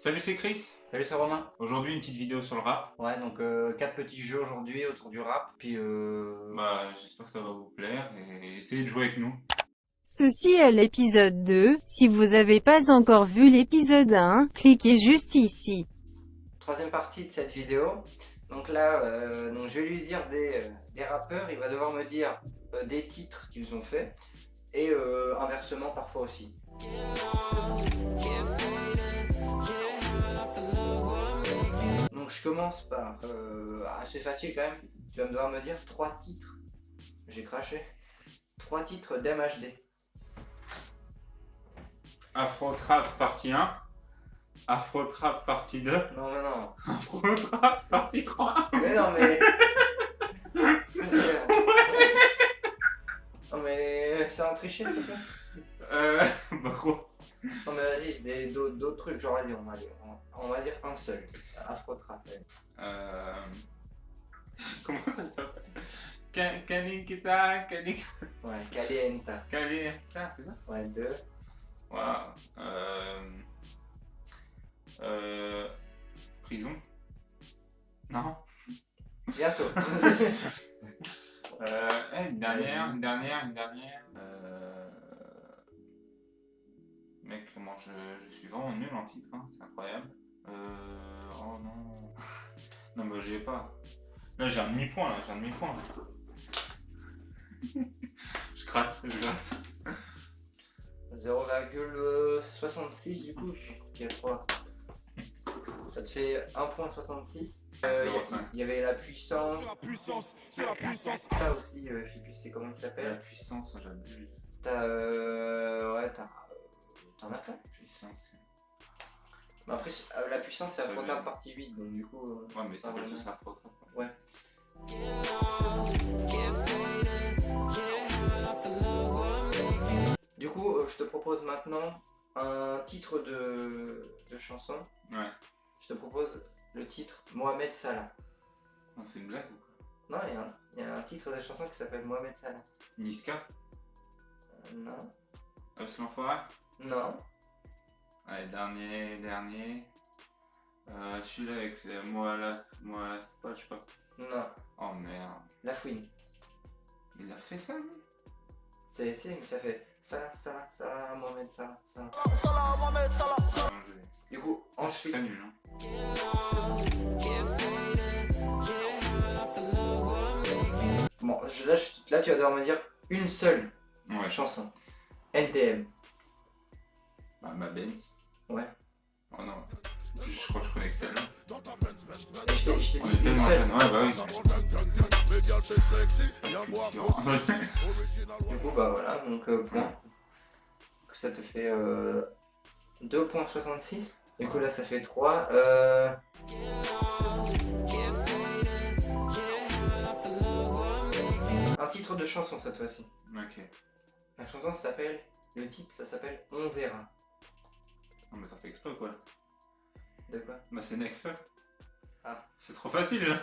Salut, c'est Chris. Salut, c'est Romain. Aujourd'hui, une petite vidéo sur le rap. Ouais, donc 4 petits jeux aujourd'hui autour du rap. Puis J'espère que ça va vous plaire et essayez de jouer avec nous. Ceci est l'épisode 2. Si vous n'avez pas encore vu l'épisode 1, cliquez juste ici. troisième partie de cette vidéo. Donc là, donc je vais lui dire des rappeurs. Il va devoir me dire des titres qu'ils ont fait. Et inversement parfois aussi. Donc je commence par assez facile quand même. Tu vas me devoir me dire 3 titres. J'ai craché. 3 titres d'MHD. Afro Trap partie 1. Afro Trap partie 2. Non mais non. Afro Trap partie 3. Mais non mais... C'est parce que... Non mais c'est un tricher c'est ça. Bah quoi? Non mais vas-y, c'est d'autres trucs, genre vas-y, on va dire un seul. Afro Trap. Ouais. Comment ça s'appelle? Kalinkita, Ouais, Calienta. Kalinkita, c'est ça? Ouais, 2. Waouh. Prison? Non? Bientôt. Une dernière. Mec, moi je suis vraiment nul en titre, hein, c'est incroyable. Oh non. Non, mais j'ai pas. Là, j'ai un demi-point, Je gratte. 0,66 du coup. Ok, 3. Ça te fait 1,66. Il y avait la puissance. La puissance, c'est la puissance. Ça aussi, je sais plus c'est comment ça La s'appelle. puissance, j'abuse. Ouais, t'en as fait. Puissance. Mais après, la puissance c'est Afro Trap partie 8, donc du coup. Ouais, mais ça pas veut vraiment. tout ça Afro Trap. Ouais. Du coup, je te propose maintenant un titre de chanson. Ouais. Je te propose le titre Mohamed Salah. Non, c'est une blague ou quoi? Non, il y a un titre de chanson qui s'appelle Mohamed Salah. Niska? Non. Abs l'enfoiré? Non. Allez, dernier. Celui-là avec Moalas, pas, je sais pas. Non. Oh merde. La Fouine. Il a fait ça, lui? Mais ça fait Salah, Mohamed Salah. Salah, Mohamed Salah. Du coup, C'est ensuite. très nul, hein. Bon, là, tu vas devoir me dire une seule Ouais. chanson. NTM. Bah, ma Benz. Ouais. Oh non. Je crois que je connais que celle-là. Et je t'ai On est dit une tellement seule. jeunes. Ouais, bah oui. Du coup, bah voilà, donc point. Ça te fait 2,66. Du coup, là, ça fait 3. Un titre de chanson cette fois-ci. Ok. La chanson s'appelle. Le titre, ça s'appelle On verra. Non, mais t'en fais exprès, quoi. De quoi? Bah, c'est Nekfeu. Ah. C'est trop facile, là.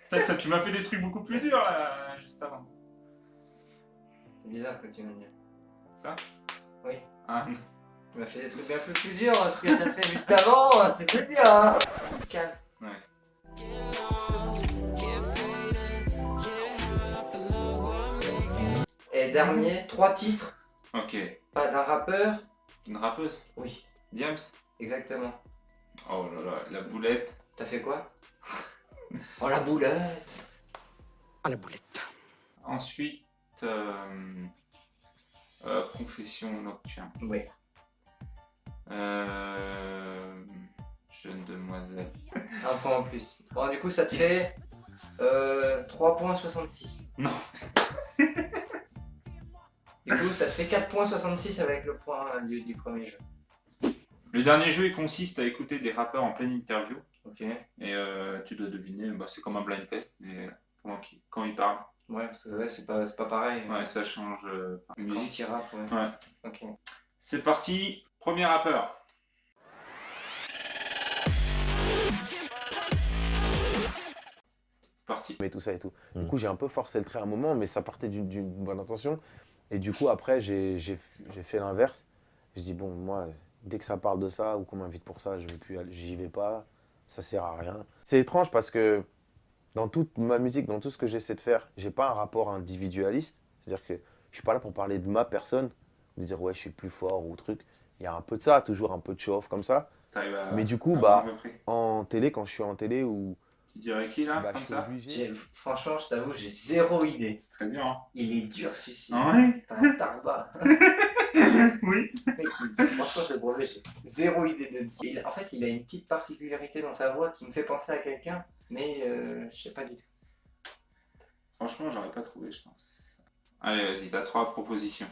Putain, tu m'as fait des trucs beaucoup plus durs, là, juste avant. C'est bizarre ce que tu viens de dire. Ça? Oui. Ah, non. Tu m'as fait des trucs bien plus durs. Ce que t'as fait juste avant, c'est plus bien. Hein. Calme. Ouais. Et dernier, 3 titres. Ok. Pas d'un rappeur. Une rappeuse? Oui, Diams? exactement. Oh là là, la boulette. T'as fait quoi? Oh la boulette. À la boulette. Ensuite, confession nocturne. Oui. Jeune demoiselle. Un point en plus. Bon, du coup, ça te fait 3,66. Non. Du coup, ça te fait 4,66 avec le point du premier jeu. Le dernier jeu, il consiste à écouter des rappeurs en pleine interview. Ok. Et tu dois deviner, bah, c'est comme un blind test, mais quand ils parlent. Ouais, parce que ouais, c'est pas pareil. Ouais, ça change. Quand Musique. il rappe, ouais. Ouais. Ok. C'est parti, premier rappeur. Parti. Mais tout ça et tout. Du coup, j'ai un peu forcé le trait à un moment, mais ça partait d'une bonne intention. Et du coup, après, j'ai fait l'inverse. Je dis, bon, moi, dès que ça parle de ça ou qu'on m'invite pour ça, je vais plus j'y vais pas, ça sert à rien. C'est étrange parce que dans toute ma musique, dans tout ce que j'essaie de faire, j'ai pas un rapport individualiste. C'est-à-dire que je suis pas là pour parler de ma personne, de dire ouais, je suis le plus fort ou truc. Il y a un peu de ça, toujours un peu de show-off comme ça. T'arrives à. Mais du coup, à bah, à peu près. en télé, quand je suis en télé ou Tu dirais qui là, bah, je comme suis ça? obligé. Franchement, je t'avoue, j'ai zéro idée. C'est très dur, hein. Il est dur celui-ci. Ah ouais? T'as un tarba. Oui. Mec, franchement, c'est brevet, j'ai zéro idée de dire. En fait, il a une petite particularité dans sa voix qui me fait penser à quelqu'un, mais je sais pas du tout. Franchement, j'aurais pas trouvé, je pense. Allez, vas-y, t'as 3 propositions.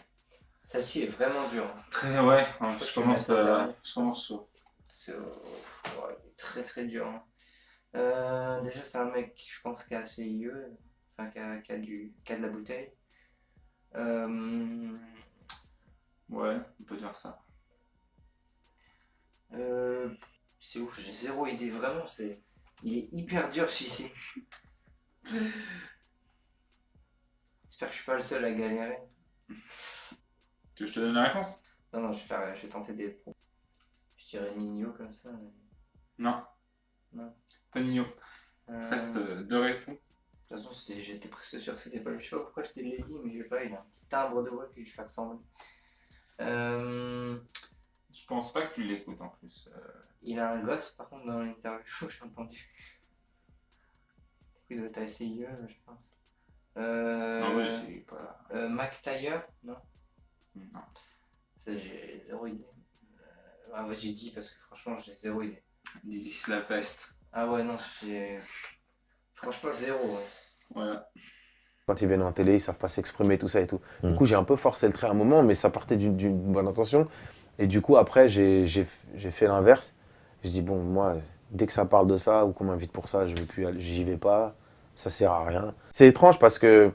Celle-ci est vraiment dure. Très, ouais, crois je que commence, je vais mettre en dernier. je commence chaud. C'est ouais, il est très très dur. Hein. Déjà, c'est un mec, je pense, qui est assez vieux, enfin, qui a de la bouteille. Ouais, on peut dire ça. C'est ouf, j'ai zéro idée, vraiment, il est hyper dur celui-ci. J'espère que je suis pas le seul à galérer. Tu veux que je te donne la réponse? Non, je vais tenter des pros. Je dirais Nino comme ça. Mais... Non. Non. Pas Nino. Euh, Reste 2 réponses. De toute façon, j'étais presque sûr que c'était pas lui. Je sais pas pourquoi je te l'ai dit, mais j'ai pas, il a un petit timbre de voix que je fais ressembler. Je pense pas que tu l'écoutes en plus. Il a un gosse par contre dans l'interview, j'ai entendu. Il doit être assez vieux, je pense. Non, mais c'est pas. Mac Taylor, non? Non. Ça, j'ai zéro idée. Ah, bah, j'ai dit parce que franchement, j'ai zéro idée. Dizzy la peste. Ah ouais, non, j'ai. Franchement, zéro. Ouais. Voilà. Quand ils viennent en télé, ils savent pas s'exprimer, tout ça et tout. Mm. Du coup, j'ai un peu forcé le trait à un moment, mais ça partait d'une bonne intention. Et du coup, après, j'ai fait l'inverse. Je dis, bon, moi, dès que ça parle de ça ou qu'on m'invite pour ça, je vais plus j'y vais pas, ça sert à rien. C'est étrange parce que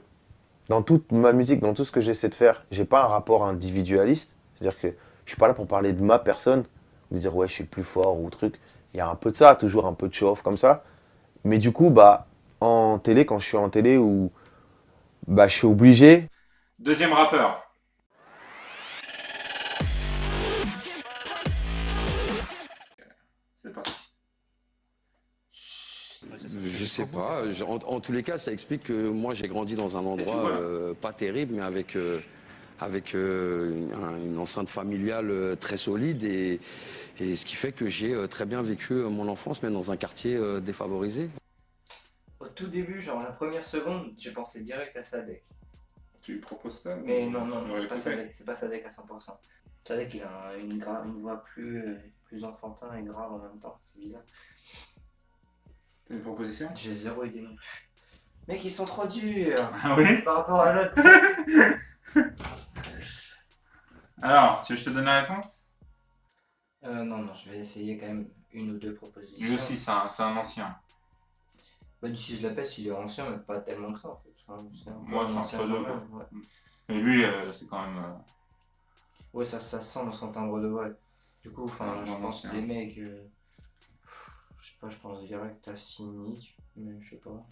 dans toute ma musique, dans tout ce que j'essaie de faire, j'ai pas un rapport individualiste. C'est-à-dire que je suis pas là pour parler de ma personne, de dire ouais, je suis le plus fort ou truc. Il y a un peu de ça, toujours un peu de show-off comme ça. Mais du coup, bah, en télé, quand je suis en télé ou bah, je suis obligé. Deuxième rappeur. C'est parti. Je sais pas. En tous les cas, ça explique que moi, j'ai grandi dans un endroit pas terrible, mais avec une enceinte familiale très solide et ce qui fait que j'ai très bien vécu mon enfance, même dans un quartier défavorisé. Au tout début, genre la première seconde, j'ai pensé direct à Sadek. Tu lui proposes ça? Mais non, Ouais, c'est pas écoutez. Sadek, c'est pas Sadek à 100%. Sadek, il a une voix plus enfantin et grave en même temps, c'est bizarre. T'as une proposition? J'ai zéro idée non plus. Mec, ils sont trop durs Ah oui? par rapport à l'autre. Alors, tu veux que je te donne la réponse? Non, je vais essayer quand même une ou deux propositions. Lui aussi, c'est un ancien. Bah, si je l'appelle, il est ancien, mais pas tellement que ça en fait. C'est un peu Moi, un je suis ancien entre deux, quand même, ouais. Mais lui, c'est quand même. Ouais, ça se sent dans son timbre de voix. Du coup, enfin, Ouais, je vraiment, pense c'est des un- mecs. Je sais pas, je pense direct à Cynic, mais je sais pas.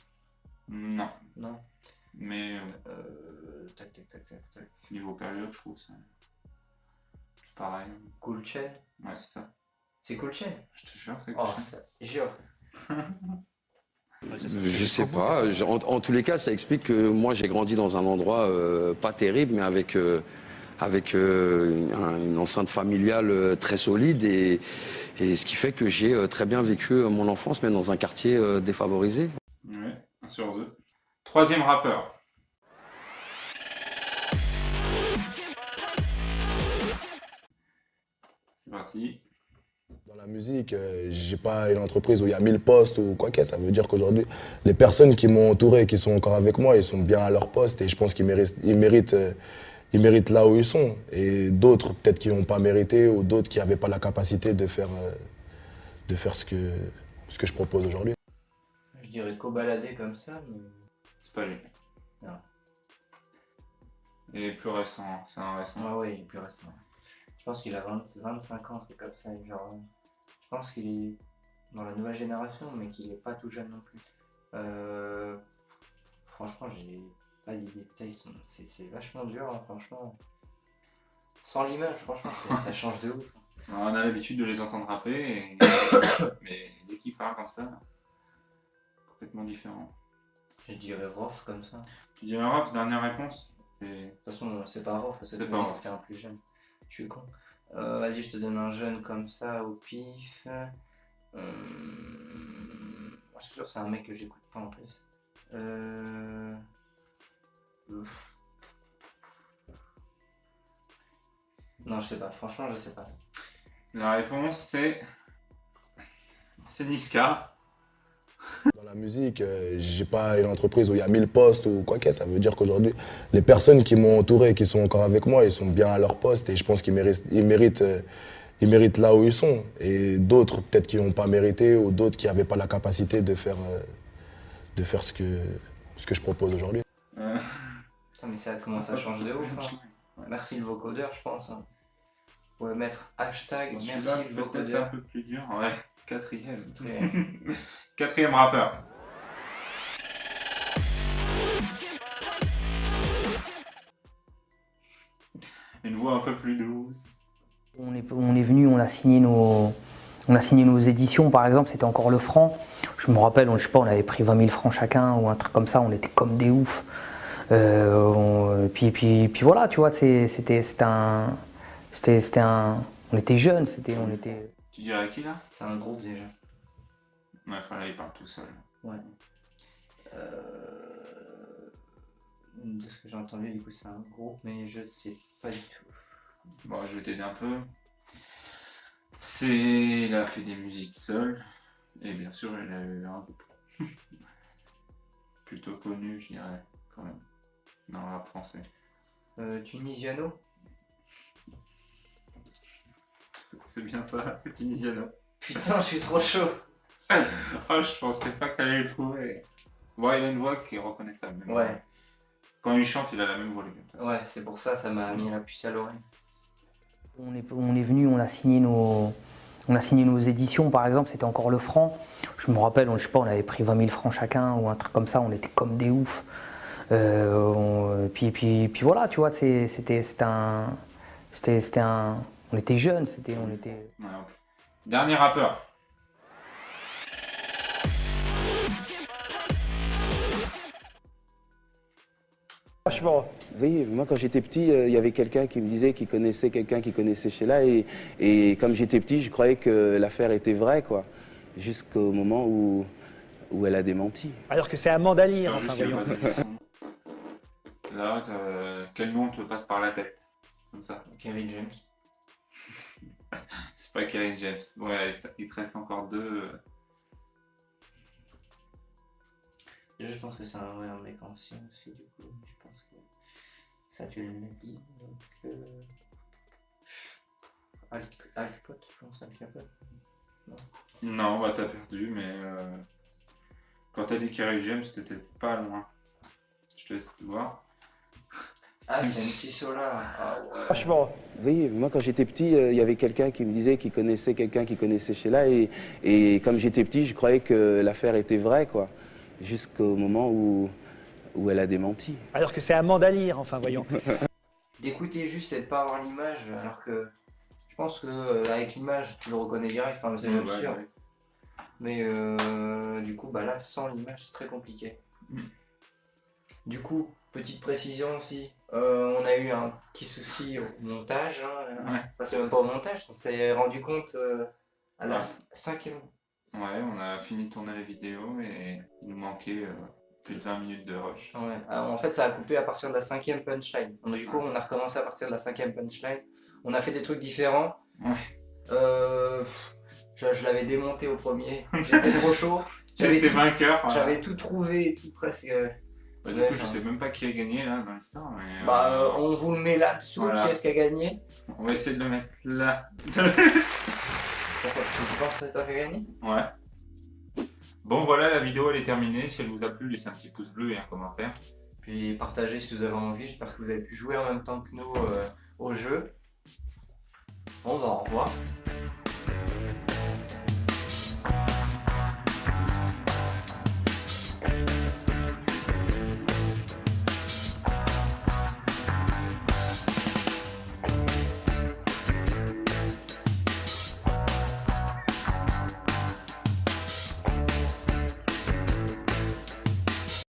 Non. Non. Mais Tac. niveau période, je trouve c'est pareil. Cool Chain. Ouais, c'est ça. C'est Cool Chain. Je te jure, c'est Oh, cool. ça. Jure. Je sais pas. En tous les cas, ça explique que moi, j'ai grandi dans un endroit pas terrible, mais avec une enceinte familiale très solide et ce qui fait que j'ai très bien vécu mon enfance, même dans un quartier défavorisé. Ouais, 1 sur 2. Troisième rappeur. C'est parti. Dans la musique, j'ai pas une entreprise où il y a 1000 postes ou quoi que ça veut dire qu'aujourd'hui, les personnes qui m'ont entouré, qui sont encore avec moi, ils sont bien à leur poste et je pense qu'ils méritent là où ils sont. Et d'autres, peut-être qui n'ont pas mérité ou d'autres qui n'avaient pas la capacité de faire ce que je propose aujourd'hui. Je dirais co-balader comme ça, mais. C'est pas lui. Non. Il est plus récent, c'est un récent. Ah ouais, il est plus récent. Je pense qu'il a 25 ans, c'est comme ça. Genre, je pense qu'il est dans la nouvelle génération, mais qu'il est pas tout jeune non plus. Franchement, j'ai pas d'idée. C'est vachement dur, hein, franchement. Sans l'image, franchement, ça change de ouf. On a l'habitude de les entendre rapper, mais dès qu'ils parlent comme ça, complètement différent. Je dirais Rof comme ça. Tu dirais Rof, dernière réponse? De toute façon, c'est pas Rof, parce que C'est c'est pas Rof. c'était un plus jeune. Je suis con. Vas-y, je te donne un jeune comme ça au pif. Je suis sûr que c'est un mec que j'écoute pas en plus. Non, je sais pas. Franchement, je sais pas. La réponse c'est Niska. Dans la musique, j'ai pas une entreprise où il y a 1000 postes ou quoi que ça veut dire qu'aujourd'hui, les personnes qui m'ont entouré, qui sont encore avec moi, ils sont bien à leur poste et je pense qu'ils méritent là où ils sont. Et d'autres, peut-être qui n'ont pas mérité ou d'autres qui n'avaient pas la capacité de faire ce que je propose aujourd'hui. Putain, mais ça commence à changer de ouf. Hein. Ouais. Merci le vocodeur, je pense. Hein. Vous pouvez mettre hashtag Bon, merci celui-là, le peut-être un vocodeur. peu plus dur. Ouais, quatrième. Ouais. Quatrième rappeur. Une voix un peu plus douce. On est venu, on a signé nos éditions, par exemple, c'était encore le franc. Je me rappelle, je sais pas, on avait pris 20 000 francs chacun ou un truc comme ça, on était comme des oufs. Puis voilà, tu vois, on était jeunes, on était. Tu dirais qui là? C'est un groupe déjà. Ouais, enfin là il parle tout seul. Ouais. De ce que j'ai entendu, du coup, c'est un groupe, mais je sais pas du tout. Bon, je vais t'aider un peu. Il a fait des musiques seul. Et bien sûr, il a eu un groupe. Plutôt connu, je dirais, quand même. Dans le rap français. Tunisiano. C'est bien ça, c'est Tunisiano. Putain, je suis trop chaud. Oh, je pensais pas qu'elle allait le trouver. Bon, il a une voix qui est reconnaissable. Même. Ouais. Quand il chante, il a la même voix, lui. De toute façon. Ouais, c'est pour ça, ça m'a mis la puce à l'oreille. On est venu, on a signé nos éditions, par exemple, c'était encore le franc. Je me rappelle, je sais pas, on avait pris 20 000 francs chacun ou un truc comme ça, on était comme des oufs. Puis voilà, tu vois, on était jeunes, on était. Ouais, ok. Dernier rappeur. Franchement. Oui, moi quand j'étais petit, il y avait quelqu'un qui me disait qu'il connaissait quelqu'un qui connaissait Sheila et comme j'étais petit, je croyais que l'affaire était vraie, quoi. Jusqu'au moment où elle a démenti. Alors que c'est Amanda Lear, enfin voyons. Là, quel nom te passe par la tête? Comme ça. Kerry James. C'est pas Kerry James. Ouais, il te reste encore deux. Déjà, je pense que c'est un mec ancien aussi, du coup. Je pense que ça, tu l'as dit. Donc, Alcapote, je pense, Alcapote. Non, bah t'as perdu, mais quand t'as dit Kerry James, t'étais pas loin. Je te laisse voir. Ah, c'est MC Solar. Ah ouais. Franchement. Oui, moi quand j'étais petit, il y avait quelqu'un qui me disait qu'il connaissait quelqu'un qui connaissait Sheila et comme j'étais petit, je croyais que l'affaire était vraie, quoi. Jusqu'au moment où elle a démenti. Alors que c'est Amanda Lear, enfin voyons. D'écouter juste et de pas avoir l'image, alors que je pense que avec l'image, tu le reconnais direct, enfin c'est même sûr. Ouais. Mais du coup, bah là, sans l'image, c'est très compliqué. Du coup, petite précision aussi, on a eu un petit souci au montage. Hein, Ouais. Enfin, c'est même pas au montage, on s'est rendu compte à la Ouais. 5e. Ouais, on a fini de tourner la vidéo et il nous manquait plus de 20 minutes de rush. Ouais. Alors, en fait, ça a coupé à partir de la 5e punchline. Donc, du coup, on a recommencé à partir de la 5e punchline. On a fait des trucs différents. Ouais. Je l'avais démonté au premier. J'étais trop chaud. J'ai été vainqueur. Voilà. J'avais tout trouvé et tout presque. Bah, du Ouais, coup, je sais même pas qui a gagné là dans l'histoire. Mais, on vous le met là-dessous. Voilà. Qui est-ce qui a gagné? On va essayer de le mettre là. Pourquoi tu penses que c'est toi qui a gagné? Ouais. Bon, voilà, la vidéo elle est terminée. Si elle vous a plu, laissez un petit pouce bleu et un commentaire. Puis partagez si vous avez envie. J'espère que vous avez pu jouer en même temps que nous au jeu. Bon, bah, au revoir.